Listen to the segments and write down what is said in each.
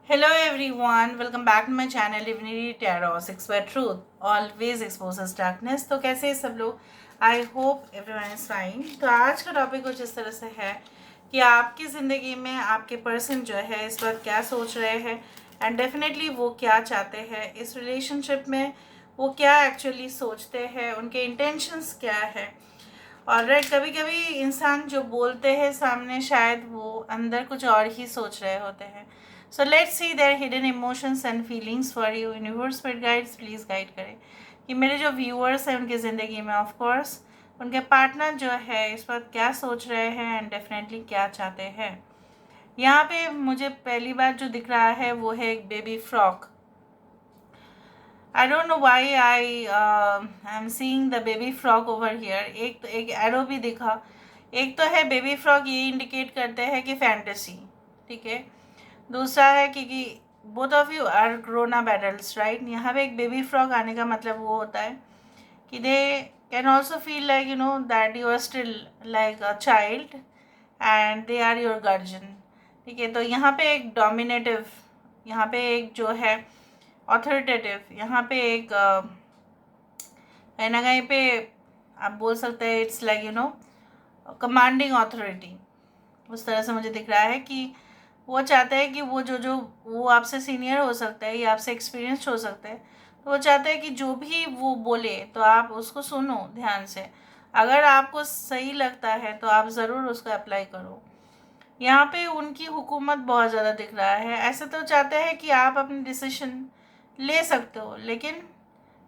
Hello everyone, welcome back to my channel Divinity Tarot 6 by Truth always exposes darkness। तो कैसे हैं सब लोग? I hope everyone is fine. तो आज का टॉपिक कुछ इस तरह से है कि आपकी ज़िंदगी में आपके पर्सन जो है इस वक्त क्या सोच रहे हैं एंड डेफिनेटली वो क्या चाहते हैं इस रिलेशनशिप में, वो क्या एक्चुअली सोचते हैं, उनके इंटेंशंस क्या है। और राइट, कभी कभी इंसान जो बोलते हैं सामने शायद वो अंदर कुछ और ही सोच रहे होते हैं। So let's see their hidden emotions and feelings for you. Universe spirit guides please guide करें कि मेरे जो व्यूअर्स हैं उनकी ज़िंदगी में ऑफ कोर्स उनके पार्टनर जो है इस वक्त क्या सोच रहे हैं एंड डेफिनेटली क्या चाहते हैं। यहाँ पे मुझे पहली बात जो दिख रहा है वो है एक baby frock. I don't know why I am seeing the baby frock over here. एक तो एक एरो भी दिखा, एक तो है बेबी फ्रॉक, ये इंडिकेट करते हैं कि फैंटेसी, ठीक है। दूसरा है कि both of you are grown up adults, right. यहाँ पे एक बेबी फ्रॉक आने का मतलब वो होता है कि they can also feel like you know that you are still like a child and they are your guardian, ठीक है। तो यहाँ पे एक डोमिनेटिव, यहाँ पे एक जो है ऑथोरिटेटिव, यहाँ पे एक कहीं ना कहीं पे आप बोल सकते हैं it's like you no commanding authority. उस तरह से मुझे दिख रहा है कि वो चाहते हैं कि वो जो जो वो आपसे सीनियर हो सकता है या आपसे एक्सपीरियंस्ड हो सकता है, तो वो चाहते हैं कि जो भी वो बोले तो आप उसको सुनो ध्यान से। अगर आपको सही लगता है तो आप ज़रूर उसको अप्लाई करो। यहाँ पे उनकी हुकूमत बहुत ज़्यादा दिख रहा है। ऐसे तो चाहते हैं कि आप अपनी डिसीजन ले सकते हो, लेकिन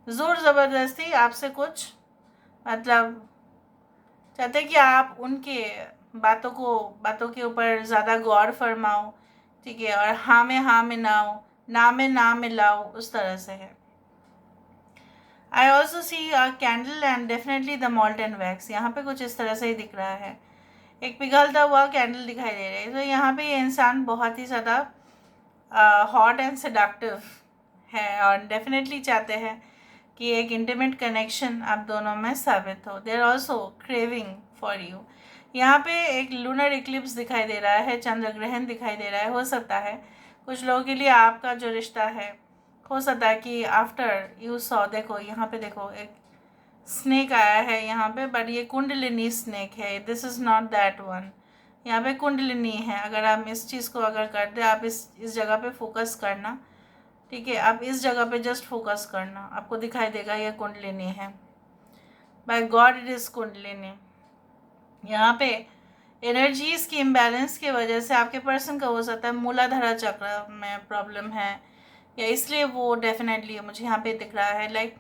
ज़ोर ज़बरदस्ती आपसे कुछ मतलब चाहते हैं कि आप उनके बातों के ऊपर ज़्यादा गौर फरमाओ, ठीक है, और हाँ में ना हो, ना में ना मिलाओ, उस तरह से है। I also see a candle and definitely the malt and wax. यहाँ पे कुछ इस तरह से ही दिख रहा है, एक पिघलता हुआ कैंडल दिखाई दे रहा है। तो यहाँ पे ये इंसान बहुत ही ज़्यादा हॉट एंड सेडक्टिव है और डेफिनेटली चाहते हैं कि एक इंटीमेट कनेक्शन आप दोनों में साबित हो। They are also craving for you. यहाँ पे एक लूनर इक्लिप्स दिखाई दे रहा है, चंद्र ग्रहण दिखाई दे रहा है। हो सकता है कुछ लोगों के लिए आपका जो रिश्ता है, हो सकता है कि आफ्टर यू सॉ, देखो यहाँ पे देखो एक स्नेक आया है यहाँ पे, बट ये कुंडलिनी स्नेक है, this is not that one. यहाँ पे कुंडलिनी है। अगर आप इस चीज़ को अगर करते, आप इस जगह पे फोकस करना, ठीक है, आप इस जगह पे जस्ट फोकस करना, आपको दिखाई देगा ये कुंडलिनी है। By God it is kundalini. यहाँ पे एनर्जीज की इम्बैलेंस की वजह से आपके पर्सन का हो सकता है मूलाधारा चक्र में प्रॉब्लम है, या इसलिए वो डेफिनेटली मुझे यहाँ पे दिख रहा है like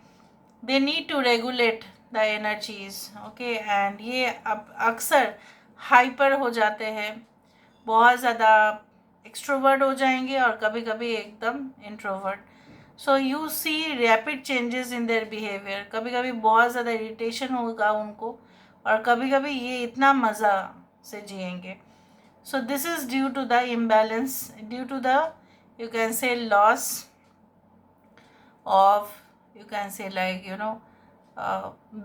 they need to regulate the energies, okay. And ये अब अक्सर हाइपर हो जाते हैं, बहुत ज़्यादा एक्सट्रोवर्ट हो जाएंगे और कभी कभी एकदम introvert. So you see rapid changes in their behaviour. कभी कभी बहुत ज़्यादा इरिटेशन होगा उनको और कभी कभी ये इतना मज़ा से जिएंगे। So this is due to the imbalance, due to the you can say loss of, you can say like you know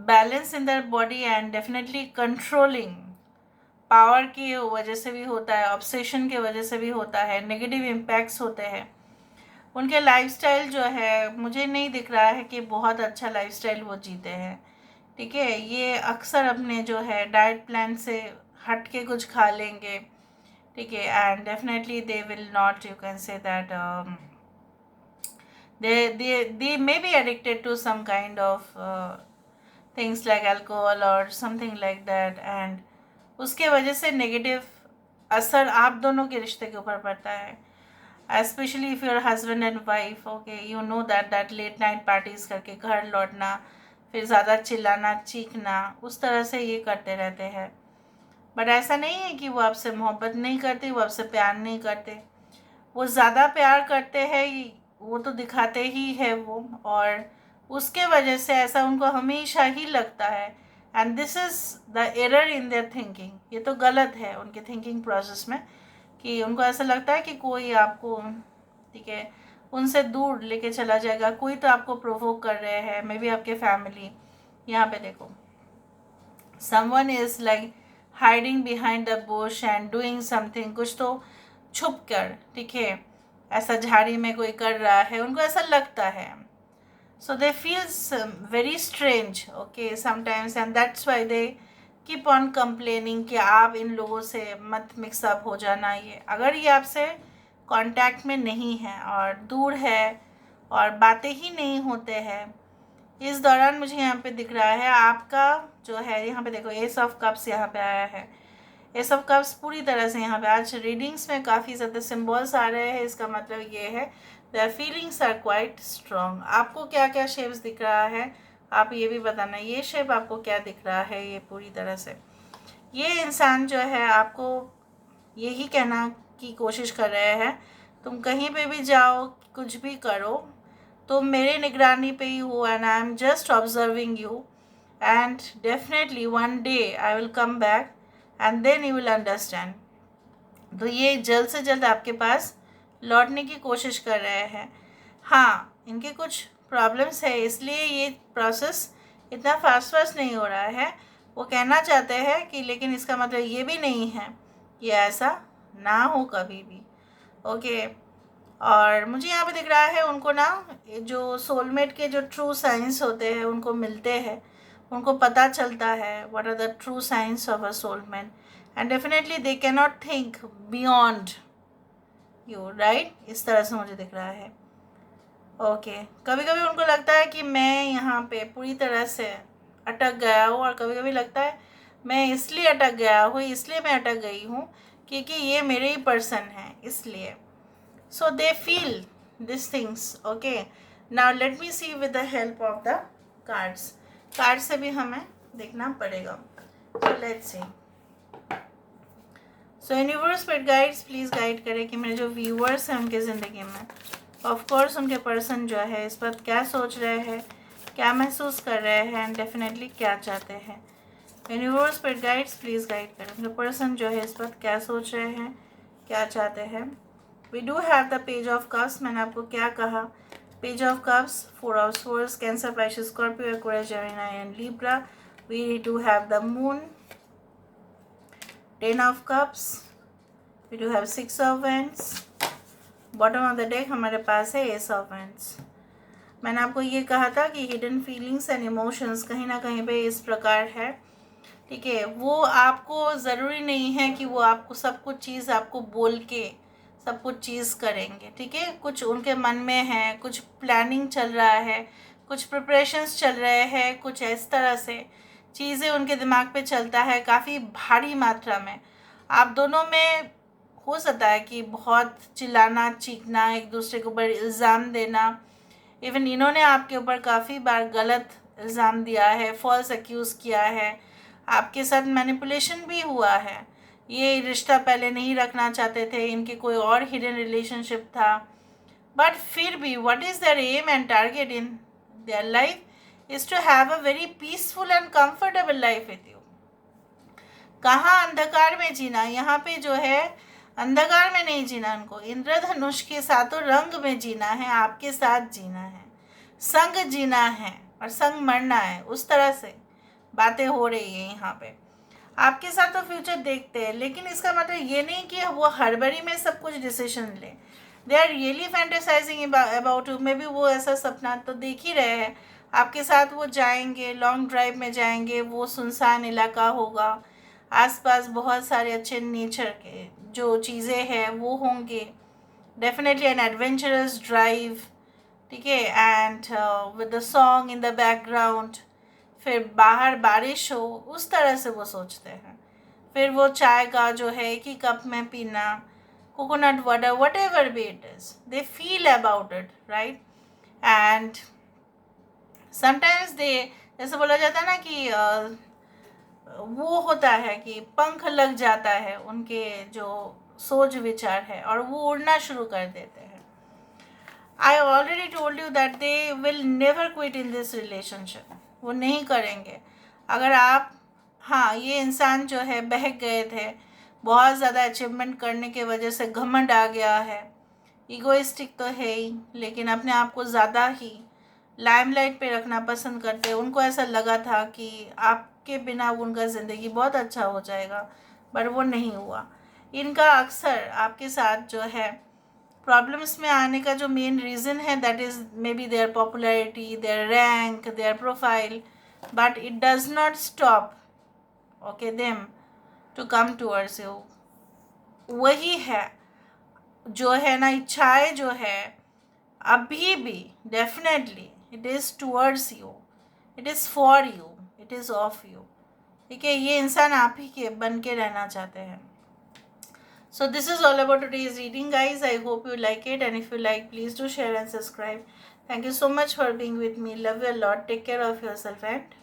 balance in their body and definitely controlling power की वजह से भी होता है, ऑब्सेशन की वजह से भी होता है, नेगेटिव इम्पैक्ट्स होते हैं। उनके लाइफस्टाइल जो है मुझे नहीं दिख रहा है कि बहुत अच्छा लाइफस्टाइल वो जीते हैं, ठीक है। ये अक्सर अपने जो है डाइट प्लान से हट के कुछ खा लेंगे, ठीक है। And definitely they will not, you can say that they may be addicted to some kind of things like alcohol or something like that, and उसके वजह से नेगेटिव असर आप दोनों के रिश्ते के ऊपर पड़ता है। Especially if your husband and wife, okay, you know that late night parties करके घर लौटना, फिर ज़्यादा चिल्लाना चीखना, उस तरह से ये करते रहते हैं। बट ऐसा नहीं है कि वो आपसे मोहब्बत नहीं करते, वो आपसे प्यार नहीं करते, वो ज़्यादा प्यार करते हैं, वो तो दिखाते ही है वो, और उसके वजह से ऐसा उनको हमेशा ही लगता है। And this is the error in their thinking. ये तो गलत है उनके थिंकिंग प्रोसेस में कि उनको ऐसा लगता है कि कोई आपको, ठीक है, उनसे दूर लेके चला जाएगा, कोई तो आपको प्रोवोक कर रहे हैं, मे बी आपके फैमिली। यहाँ पे देखो someone is like hiding behind the Bush and doing something, कुछ तो छुप कर, ठीक है, ऐसा झाड़ी में कोई कर रहा है, उनको ऐसा लगता है. So they feel very strange, okay, sometimes, and that's why they keep on complaining कि आप इन लोगों से मत मिक्स अप हो जाना. ये अगर ये आपसे कांटेक्ट में नहीं है और दूर है और बातें ही नहीं होते हैं, इस दौरान मुझे यहाँ पे दिख रहा है आपका जो है, यहाँ पे देखो एस ऑफ कप्स यहाँ पे आया है. एस ऑफ कप्स पूरी तरह से यहाँ पे आज रीडिंग्स में काफ़ी ज़्यादा सिम्बल्स आ रहे हैं. इसका मतलब ये है the feelings are quite strong. आपको क्या क्या शेप्स दिख रहा है आप ये भी बताना. ये शेप आपको क्या दिख रहा है? ये पूरी तरह से ये इंसान जो है आपको यही कहना की कोशिश कर रहे हैं, तुम कहीं पे भी जाओ, कुछ भी करो, तुम मेरे निगरानी पे ही हो, and I am just observing you, and definitely one day I will come back and then you will understand. तो ये जल्द से जल्द आपके पास लौटने की कोशिश कर रहे हैं. हाँ, इनके कुछ प्रॉब्लम्स है, इसलिए ये प्रोसेस इतना फास्ट नहीं हो रहा है. वो कहना चाहते हैं कि लेकिन इसका मतलब ये भी नहीं है कि ऐसा ना हो कभी भी. ओके. और मुझे यहाँ पे दिख रहा है उनको ना जो सोलमेट के जो ट्रू साइंस होते हैं उनको मिलते हैं, उनको पता चलता है what are the true science of a soulmate, and definitely they can not think beyond you, right. इस तरह से मुझे दिख रहा है. ओके. कभी कभी उनको लगता है कि मैं यहाँ पे पूरी तरह से अटक गया हूँ, और कभी कभी लगता है मैं इसलिए अटक गया हूँ, इसलिए मैं अटक गई हूँ क्योंकि ये मेरे ही पर्सन है, इसलिए. So they feel these things. Okay. Now let me see with the help of the cards. Card से भी हमें देखना पड़ेगा. So let's see. So universe spirit guides please guide करें कि मेरे जो व्यूअर्स हैं उनके ज़िंदगी में ऑफ कोर्स उनके पर्सन जो है इस पर क्या सोच रहे हैं, क्या महसूस कर रहे हैं, एंड डेफिनेटली क्या चाहते हैं. Universe spirit guides please guide करें उनके पर्सन जो है इस पर क्या सोच रहे हैं, क्या चाहते हैं. We do have the page of cups. मैंने आपको क्या कहा? Page of cups, 4 of swords, Cancer, Pisces, Scorpio, Aquarius, Gemini and Libra. We do have the moon, 10 of cups. We do have 6 of wands. Bottom of the deck हमारे पास है Ace of wands. मैंने आपको ये कहा था कि hidden feelings and emotions कहीं ना कहीं पे इस प्रकार है. ठीक है, वो आपको ज़रूरी नहीं है कि वो आपको सब कुछ चीज़ आपको बोल के सब कुछ चीज़ करेंगे. ठीक है, कुछ उनके मन में है, कुछ प्लानिंग चल रहा है, कुछ प्रिपरेशंस चल रहे हैं, कुछ इस तरह से चीज़ें उनके दिमाग पे चलता है काफ़ी भारी मात्रा में. आप दोनों में हो सकता है कि बहुत चिल्लाना, चीखना, एक दूसरे के ऊपर इल्ज़ाम देना. इवन इन्होंने आपके ऊपर काफ़ी बार गलत इल्ज़ाम दिया है, फॉल्स एक्यूज़ किया है, आपके साथ मैनिपुलेशन भी हुआ है. ये रिश्ता पहले नहीं रखना चाहते थे, इनके कोई और हिडन रिलेशनशिप था, बट फिर भी what is their aim and target in their life is to have a very peaceful and comfortable life with you. कहाँ अंधकार में जीना, यहाँ पे जो है अंधकार में नहीं जीना, उनको इंद्रधनुष के सातों रंग में जीना है, आपके साथ जीना है, संग जीना है और संग मरना है. उस तरह से बातें हो रही है यहाँ पे. आपके साथ तो फ्यूचर देखते हैं, लेकिन इसका मतलब ये नहीं कि वो हड़बड़ी में सब कुछ डिसीजन ले. They are really fantasizing about you. Maybe वो ऐसा सपना तो देख ही रहे हैं, आपके साथ वो जाएंगे, लॉन्ग ड्राइव में जाएंगे, वो सुनसान इलाका होगा, आसपास बहुत सारे अच्छे नेचर के जो चीज़ें हैं वो होंगे. Definitely an adventurous drive. ठीक है, and with the song in the background. फिर बाहर बारिश हो, उस तरह से वो सोचते हैं. फिर वो चाय का जो है एक ही कप में पीना, coconut water, what ever be it is, they feel about it, right. And sometimes they, जैसे बोला जाता है ना कि वो होता है कि पंख लग जाता है उनके जो सोच विचार है और वो उड़ना शुरू कर देते हैं. I already told you that they will never quit in this relationship. वो नहीं करेंगे. अगर आप, हाँ, ये इंसान जो है बहक गए थे, बहुत ज़्यादा अचीवमेंट करने के वजह से घमंड आ गया है, ईगोइस्टिक तो है ही, लेकिन अपने आप को ज़्यादा ही लाइमलाइट पे रखना पसंद करते हैं. उनको ऐसा लगा था कि आपके बिना उनका ज़िंदगी बहुत अच्छा हो जाएगा, पर वो नहीं हुआ. इनका अक्सर आपके साथ जो है प्रॉब्लम्स में आने का जो मेन रीज़न है that is maybe their popularity, their rank, their profile, but it does not stop okay them to come towards you. वही है जो है ना, इच्छाएं जो है अभी भी definitely it is towards you, it is for you, it is of you. ठीक है, ये इंसान आप ही के बन के रहना चाहते हैं. So this is all about today's reading, guys. I hope you like it, and if you like, please do share and subscribe. Thank you so much for being with me. Love you a lot. Take care of yourself and